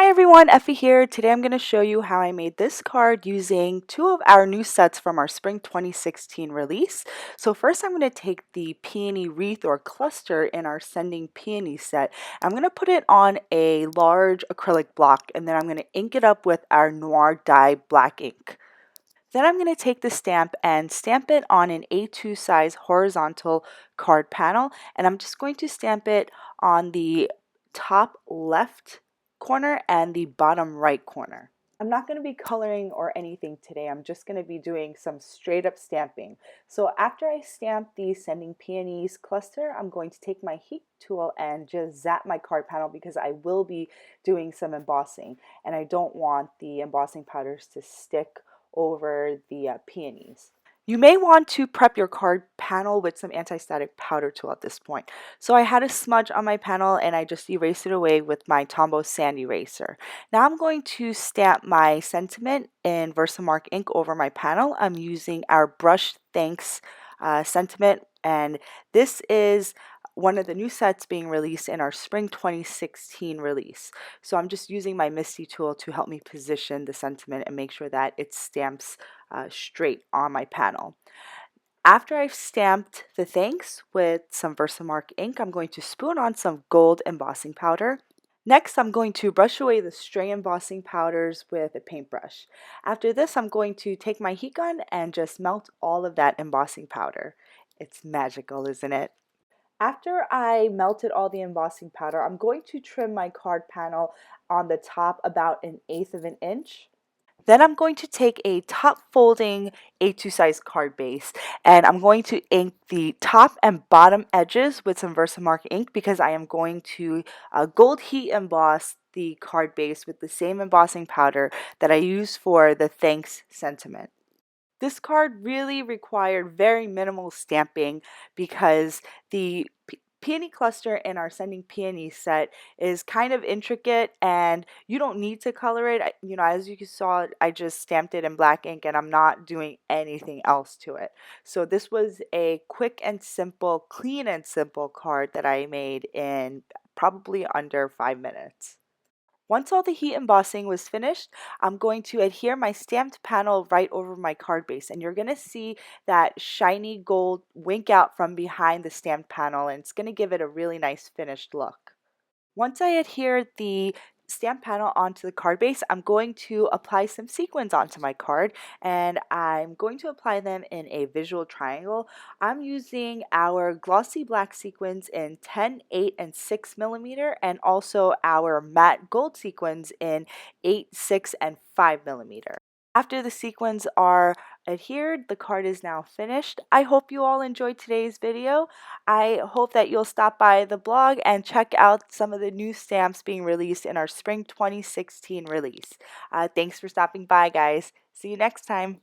Hi everyone, Effie here. Today I'm going to show you how I made this card using two of our new sets from our Spring 2016 release. So first I'm going to take the peony wreath or cluster in our Sending Peony set. I'm going to put it on a large acrylic block and then I'm going to ink it up with our Noir Dye black ink. Then I'm going to take the stamp and stamp it on an A2 size horizontal card panel, and I'm just going to stamp it on the top left corner and the bottom right corner. I'm not going to be coloring or anything today. I'm just going to be doing some straight up stamping. So after I stamp the Sending Peonies cluster, I'm going to take my heat tool and just zap my card panel because I will be doing some embossing and I don't want the embossing powders to stick over the peonies. You may want to prep your card panel with some anti-static powder tool at this point. So I had a smudge on my panel and I just erased it away with my Tombow sand eraser. Now I'm going to stamp my sentiment in Versamark ink over my panel. I'm using our Brush Thanks sentiment, and this is one of the new sets being released in our Spring 2016 release. So I'm just using my Misty tool to help me position the sentiment and make sure that it stamps straight on my panel. After I've stamped the thanks with some Versamark ink, I'm going to spoon on some gold embossing powder. Next, I'm going to brush away the stray embossing powders with a paintbrush. After this, I'm going to take my heat gun and just melt all of that embossing powder. It's magical, isn't it? After I melted all the embossing powder, I'm going to trim my card panel on the top about 1/8 of an inch. Then I'm going to take a top folding A2 size card base and I'm going to ink the top and bottom edges with some Versamark ink because I am going to gold heat emboss the card base with the same embossing powder that I used for the thanks sentiment. This card really required very minimal stamping because the peony cluster in our Sending Peony set is kind of intricate and you don't need to color it. As you saw, I just stamped it in black ink and I'm not doing anything else to it. So this was a quick and simple, clean and simple card that I made in probably under 5 minutes. Once all the heat embossing was finished, I'm going to adhere my stamped panel right over my card base, and you're going to see that shiny gold wink out from behind the stamped panel, and it's going to give it a really nice finished look. Once I adhere the stamp panel onto the card base, I'm going to apply some sequins onto my card, and I'm going to apply them in a visual triangle. I'm using our glossy black sequins in 10, 8, and 6 millimeter, and also our matte gold sequins in 8, 6, and 5 millimeter. After the sequins are adhered, the card is now finished. I hope you all enjoyed today's video. I hope that you'll stop by the blog and check out some of the new stamps being released in our Spring 2016 release. Thanks for stopping by, guys. See you next time.